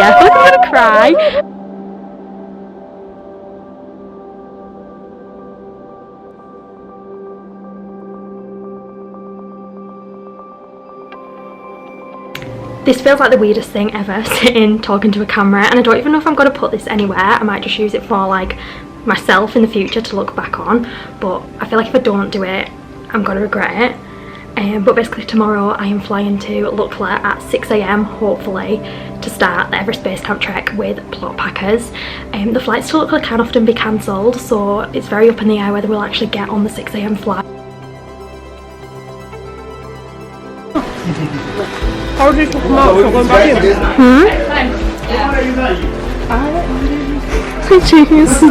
Yeah, I feel like I'm gonna cry. This feels like the weirdest thing ever, sitting talking to a camera, and I don't even know if I'm going to put this anywhere. I might just use it for like myself in the future to look back on, but I feel like if I don't do it I'm going to regret it. But basically tomorrow I am flying to Lukla at 6 AM hopefully to start the Everest Base Camp trek with plotpackers. The flights to Lukla can often be cancelled, so it's very up in the air whether we'll actually get on the 6 AM flight. How did you come out? Jeez.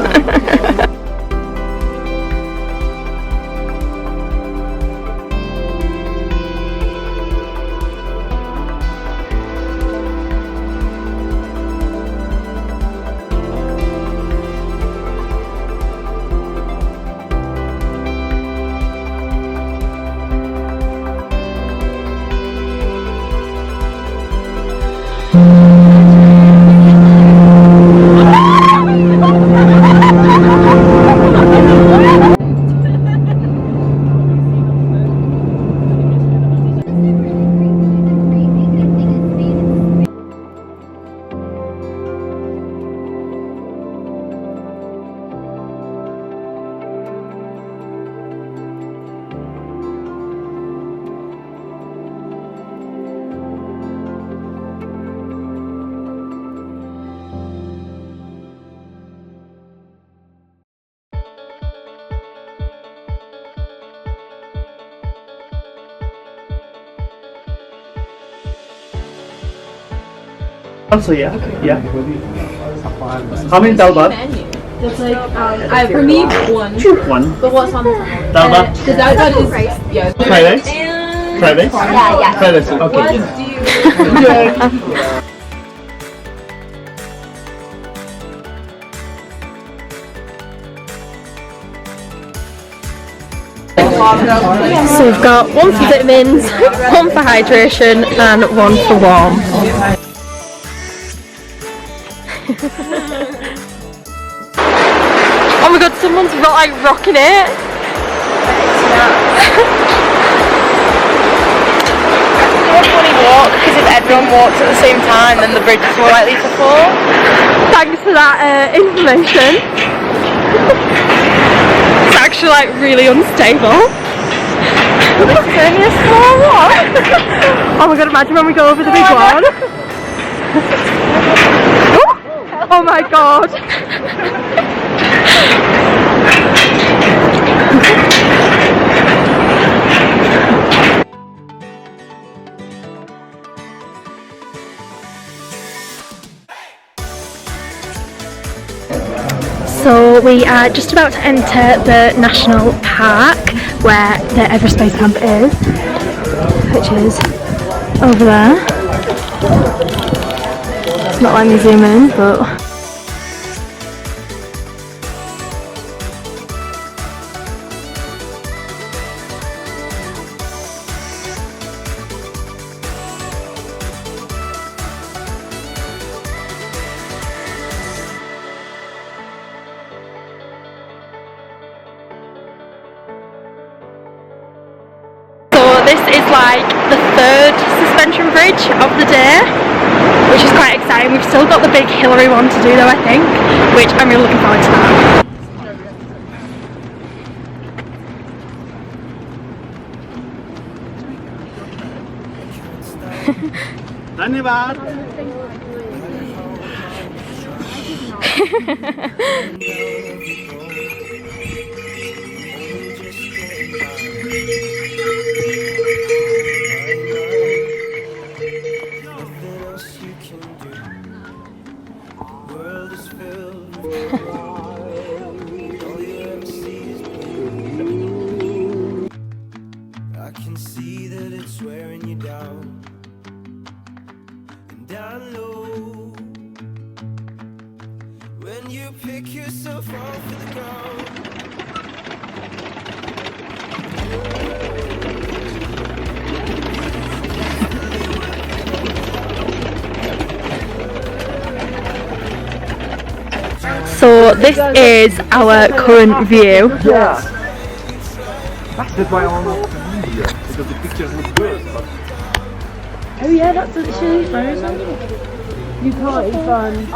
Also, yeah. How many dalbat? That's like, for me, one. One. But what's on the Dalbat? Because that is, yeah. Fried rice? Fried rice? Yeah. Fried rice, okay. What do you... So we've got one for vitamins, one for hydration and one for warm. Oh my god, someone's like rocking it. Do a funny walk, because if everyone walks at the same time then the bridge is more likely to fall. Thanks for that information. It's actually like really unstable. This is only a small one. Oh my god, imagine when we go over the big one. Oh my god. So we are just about to enter the national park where the Everest Base Camp is, which is over there. It's not letting me zoom in, but this is like the third suspension bridge of the day, which is quite exciting. We've still got the big Hillary one to do though, I think, which I'm really looking forward to that. I can see that it's wearing you down, and I know when you pick yourself off of the ground. So this is our current view. That's why I almost here because the pictures look good. But Oh yeah, that's actually very nice. You can't even.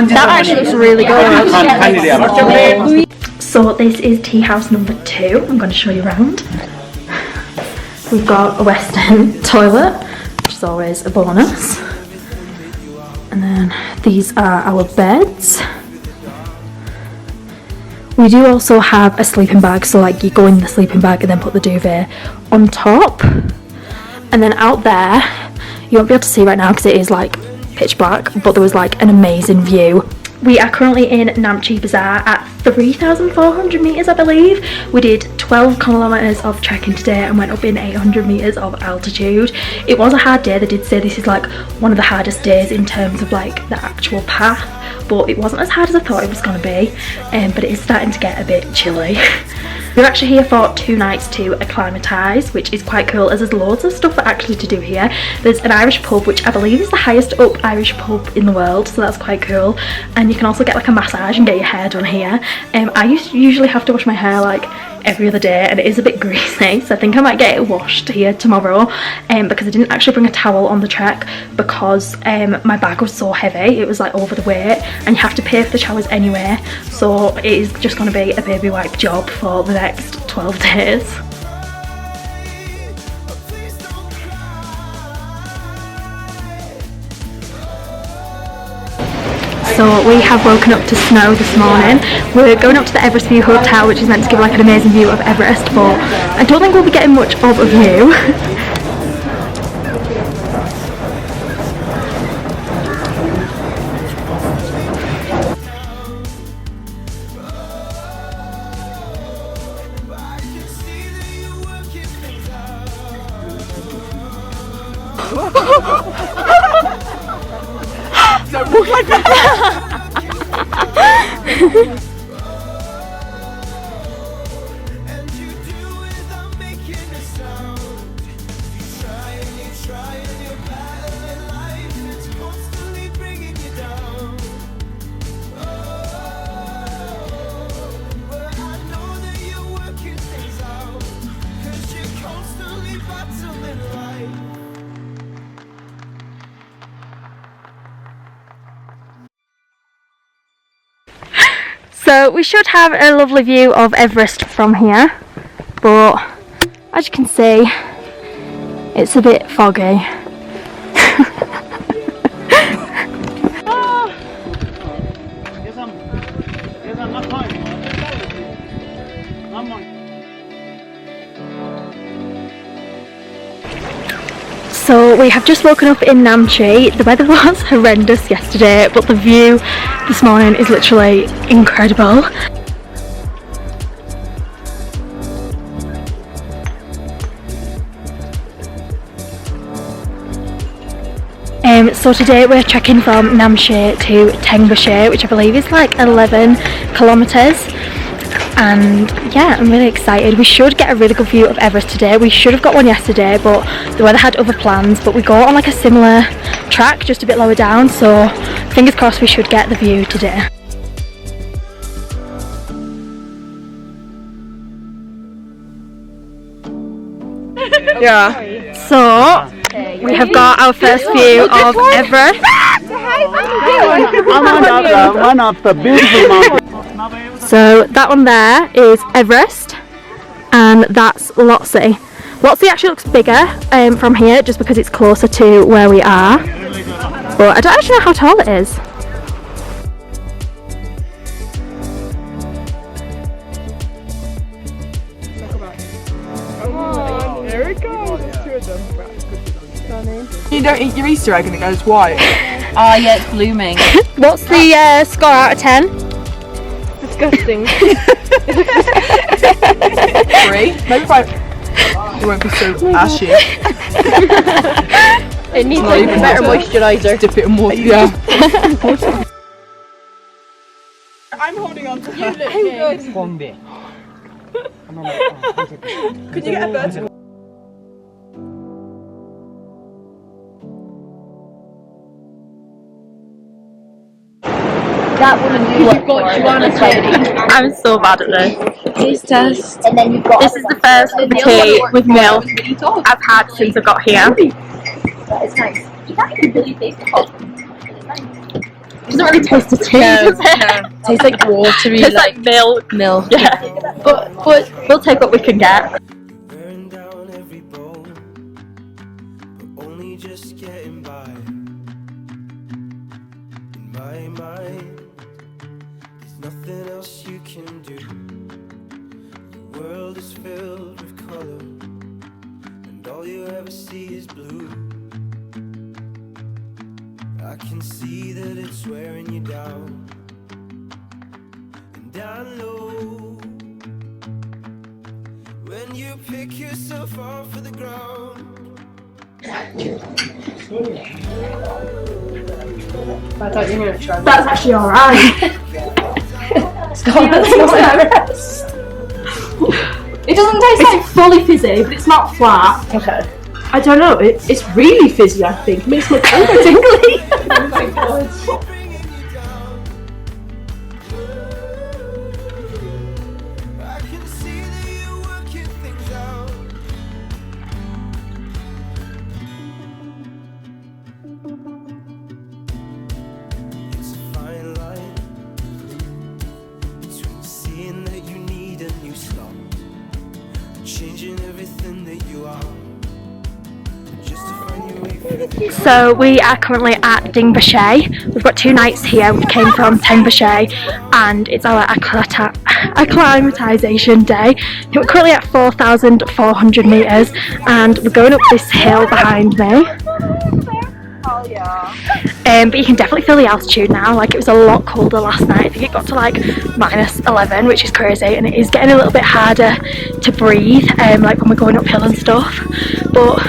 That actually looks really good. So this is tea house number 2. I'm going to show you around. We've got a Western toilet, which is always a bonus. And then these are our beds. We do also have a sleeping bag, so like you go in the sleeping bag and then put the duvet on top. And then out there, you won't be able to see right now because it is like pitch black, but there was like an amazing view. We are currently in Namche Bazaar at 3,400 metres I believe. We did 12 kilometres of trekking today and went up in 800 metres of altitude. It was a hard day. They did say this is like one of the hardest days in terms of like the actual path, but it wasn't as hard as I thought it was going to be, but it is starting to get a bit chilly. We're actually here for 2 nights to acclimatise, which is quite cool as there's loads of stuff actually to do here. There's an Irish pub, which I believe is the highest up Irish pub in the world, so that's quite cool. And you can also get like a massage and get your hair done here. I usually have to wash my hair like every other day and it is a bit greasy, so I think I might get it washed here tomorrow, because I didn't actually bring a towel on the trek because my bag was so heavy. It was like over the weight and you have to pay for the showers anyway, so it is just going to be a baby wipe job for the next 12 days. So we have woken up to snow this morning. We're going up to the Everest View Hotel, which is meant to give like an amazing view of Everest, but I don't think we'll be getting much of a view. So we should have a lovely view of Everest from here, but as you can see, it's a bit foggy. So we have just woken up in Namche. The weather was horrendous yesterday, but the view this morning is literally incredible. So today we're trekking from Namche to Tengbache, which I believe is like 11 kilometres. And yeah, I'm really excited. We should get a really good view of Everest today. We should have got one yesterday, but the weather had other plans. But we go on like a similar track, just a bit lower down, so fingers crossed we should get the view today. Yeah. So we have got our first view of Everest. one of the beautiful mountains. So that one there is Everest, and that's Lhotse. Lhotse actually looks bigger from here just because it's closer to where we are, but I don't actually know how tall it is. There it goes. Two of them. You don't eat your Easter egg and it goes white. Oh yeah, it's blooming. What's the score out of 10? Disgusting. 3. Maybe 5. It won't be so ashy. It needs like a better moisturiser. Dip it in water. Yeah. I'm holding on to you. Could you get a bird? that woman you work for. I'm so bad at this. Taste test. And then you've got. This is the first cup of tea with milk I've had since I got here. It's nice. You can't even really taste the coffee. It doesn't really taste of tea, does it? No. Tastes like watery, Tastes like milk. milk. Yeah. But we'll take what we can get. Wearing down every bone, but only just getting by. In my mind, there's nothing else you can do. The world is filled with color, and all you ever see is blue. I can see that it's wearing you down, and I know when you pick yourself off of the ground. I thought you were gonna try. That's actually alright. It doesn't taste like fully fizzy, but it's not flat. Okay. I don't know. It's really fizzy. I think it makes my tongue go tingly. Oh my god. I can see that you're working things out. It's a fine line between seeing that you need a new start and changing everything that you are. Just to find your way through. So we are currently at Dingboche. We've got 2 nights here. We came from Tengboche and it's our acclimatisation day. We're currently at 4,400 metres and we're going up this hill behind me. But you can definitely feel the altitude now. Like, it was a lot colder last night. I think it got to like -11, which is crazy, and it is getting a little bit harder to breathe, like when we're going uphill and stuff. But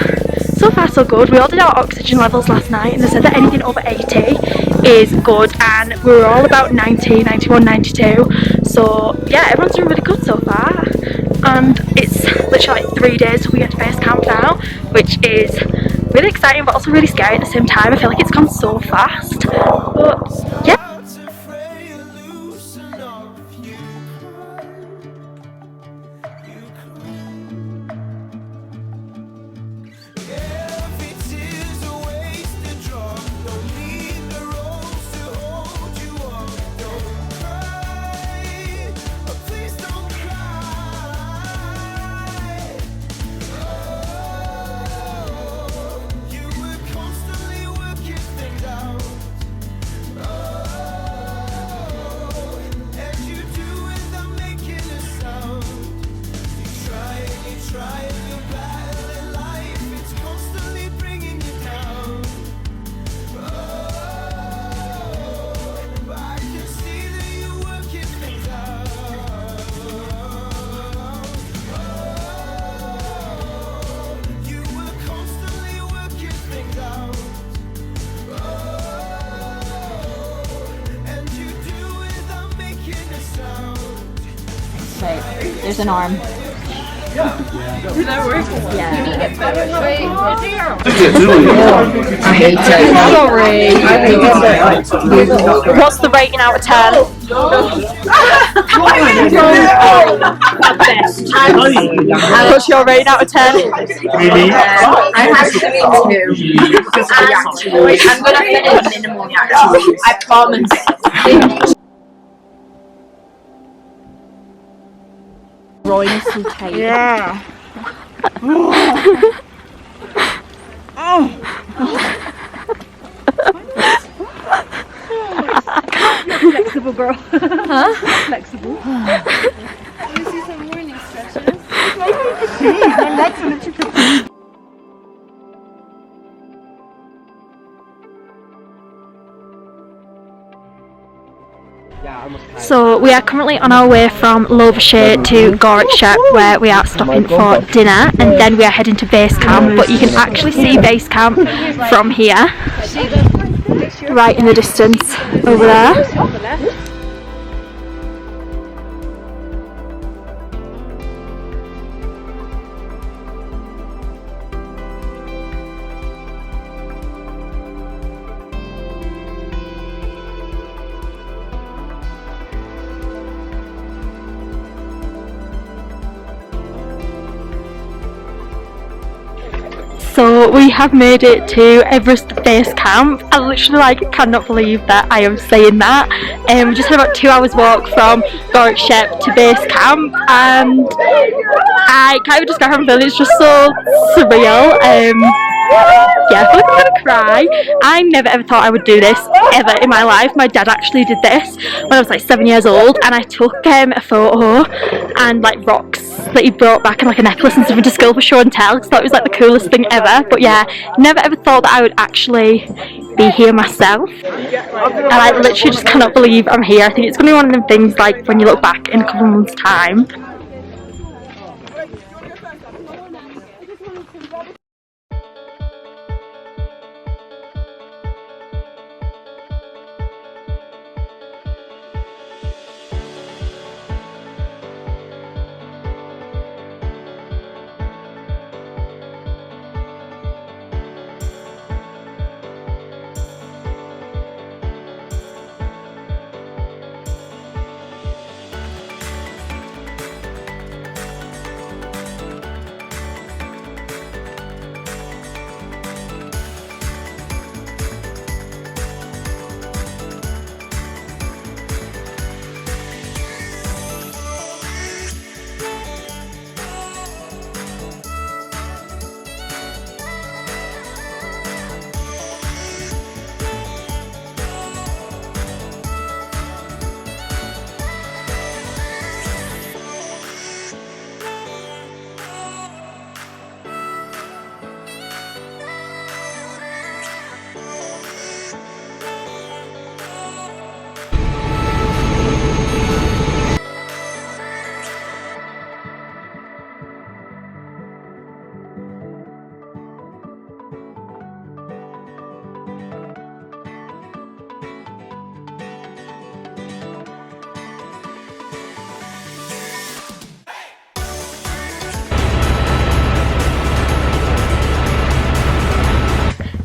so far so good. We all did our oxygen levels last night and they said that anything over 80 is good, and we were all about 90, 91, 92. So yeah, everyone's doing really good so far. And it's literally like 3 days till we get to base camp now, which is really exciting but also really scary at the same time. I feel like it's gone so fast. But yeah. There's an arm. Did that work? Yeah. You need to get better. Wait, I hate it. Sorry. what's the rating out of 10? What's your rating out of 10? Really? I have to be 2. I'm gonna finish minimal reactions. I promise. Royal cake. Yeah. Flexible girl. Huh? Flexible. This is a morning stretches. So we are currently on our way from Lovashire to Gorikshep, where we are stopping for dinner, and then we are heading to base camp. But you can actually see base camp from here, right in the distance over there. So we have made it to Everest Base Camp. I literally cannot believe that I am saying that. We just had about 2 hours walk from Shep to base camp, and I can't even describe how I'm feeling. It's just so surreal. Yeah, I feel like I'm gonna cry. I never ever thought I would do this ever in my life. My dad actually did this when I was like 7 years old, and I took a photo and rocks that he brought back and a necklace and something to school for show and tell, because I thought it was the coolest thing ever. But yeah, never ever thought that I would actually be here myself, and I literally just cannot believe I'm here. I think it's gonna be one of them things when you look back in a couple of months' time.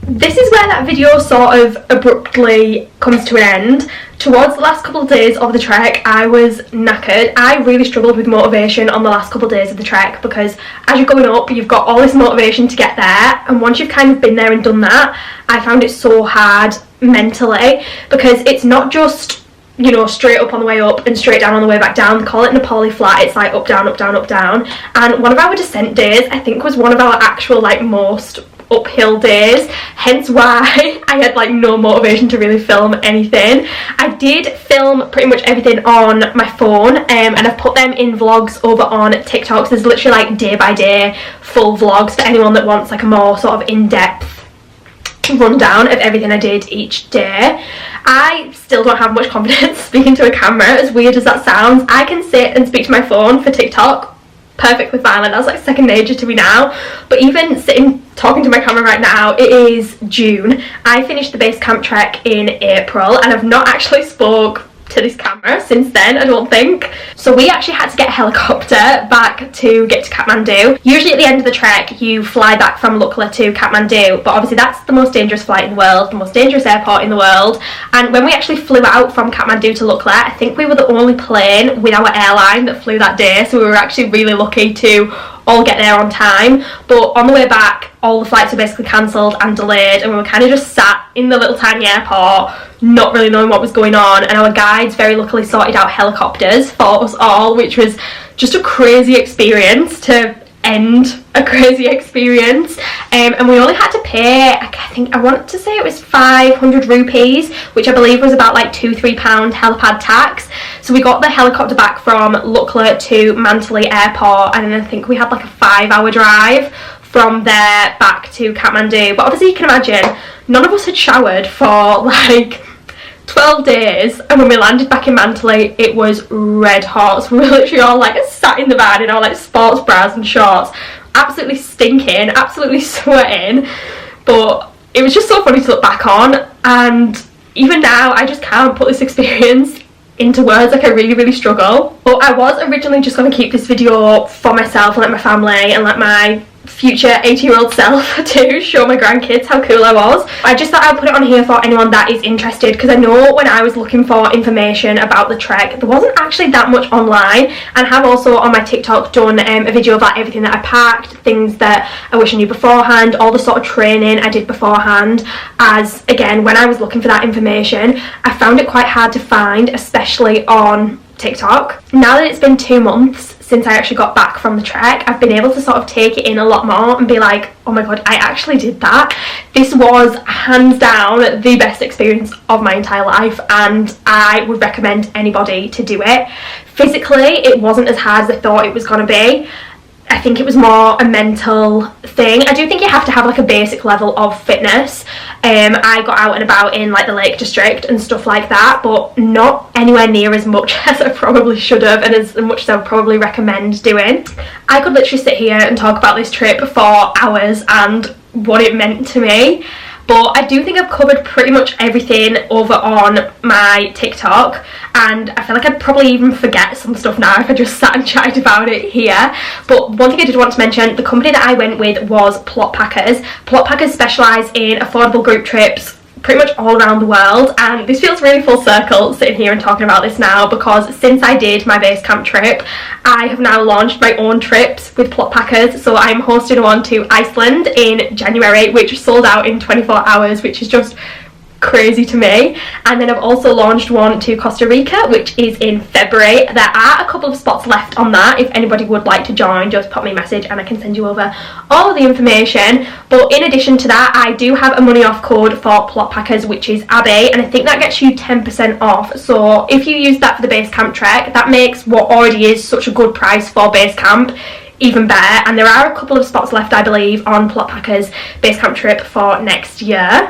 This is where that video sort of abruptly comes to an end. Towards the last couple of days of the trek, I was knackered. I really struggled with motivation on the last couple of days of the trek, because as you're going up, you've got all this motivation to get there, and once you've kind of been there and done that, I found it so hard mentally, because it's not just, you know, straight up on the way up and straight down on the way back down. They call it Nepali flat. It's up, down, up, down, up, down. And one of our descent days, I think, was one of our actual most uphill days, hence why I had no motivation to really film anything. I did film pretty much everything on my phone, and I've put them in vlogs over on TikTok. So there's literally day by day full vlogs for anyone that wants a more sort of in-depth rundown of everything I did each day. I still don't have much confidence speaking to a camera, as weird as that sounds. I can sit and speak to my phone for TikTok perfectly fine, that's second nature to me now. But even sitting talking to my camera right now, it is June. I finished the base camp trek in April, and I've not actually spoke to this camera since then, I don't think. So we actually had to get a helicopter back to get to Kathmandu. Usually at the end of the trek you fly back from Lukla to Kathmandu, but obviously that's the most dangerous flight in the world, the most dangerous airport in the world. And when we actually flew out from Kathmandu to Lukla, I think we were the only plane with our airline that flew that day, so we were actually really lucky to all get there on time. But on the way back, all the flights were basically cancelled and delayed, and we were kind of just sat in the little tiny airport not really knowing what was going on. And our guides very luckily sorted out helicopters for us all, which was just a crazy experience to end a crazy experience. And we only had to pay, I want to say it was 500 rupees, which I believe was about £2-3 helipad tax. So we got the helicopter back from Lukla to Mantali airport, and then I think we had a 5-hour drive from there back to Kathmandu. But obviously you can imagine, none of us had showered for 12 days, and when we landed back in Mantali it was red hot. So we were literally all sat in the van in our sports bras and shorts, absolutely stinking, absolutely sweating. But it was just so funny to look back on, and even now I just can't put this experience into words. I really struggle. But I was originally just going to keep this video for myself and my family and my future 80-year-old self to show my grandkids how cool I was. I just thought I'd put it on here for anyone that is interested, because I know when I was looking for information about the trek there wasn't actually that much online, and I have also on my TikTok done a video of like everything that I packed, things that I wish I knew beforehand, all the sort of training I did beforehand, as again when I was looking for that information I found it quite hard to find, especially on TikTok. Now that it's been 2 months since I actually got back from the trek, I've been able to sort of take it in a lot more and be like, oh my god, I actually did that. This was hands down the best experience of my entire life, and I would recommend anybody to do it. Physically, it wasn't as hard as I thought it was going to be. I think it was more a mental thing. I do think you have to have like a basic level of fitness. I got out and about in like the Lake District and stuff like that, but not anywhere near as much as I probably should have, and as much as I would probably recommend doing. I could literally sit here and talk about this trip for hours and what it meant to me, but I do think I've covered pretty much everything over on my TikTok, and I feel like I'd probably even forget some stuff now if I just sat and chatted about it here. But one thing I did want to mention, the company that I went with was Plotpackers. Plotpackers specialise in affordable group trips pretty much all around the world, and this feels really full circle sitting here and talking about this now, because since I did my base camp trip I have now launched my own trips with Plotpackers. So I'm hosting one to Iceland in January, which sold out in 24 hours, which is just crazy to me. And then I've also launched one to Costa Rica, which is in February. There are a couple of spots left on that. If anybody would like to join, just pop me a message and I can send you over all of the information. But in addition to that, I do have a money off code for Plotpackers, which is Abby, and I think that gets you 10% off. So if you use that for the base camp trek, that makes what already is such a good price for base camp even better. And there are a couple of spots left, I believe, on Plotpackers base camp trip for next year.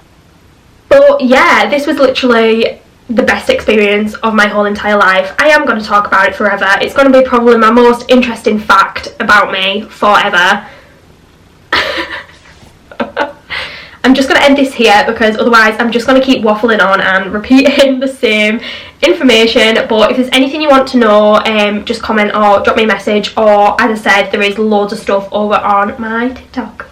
But yeah, this was literally the best experience of my whole entire life. I am going to talk about it forever. It's going to be probably my most interesting fact about me forever. I'm just going to end this here, because otherwise I'm just going to keep waffling on and repeating the same information. But if there's anything you want to know, just comment or drop me a message, or as I said, there is loads of stuff over on my TikTok.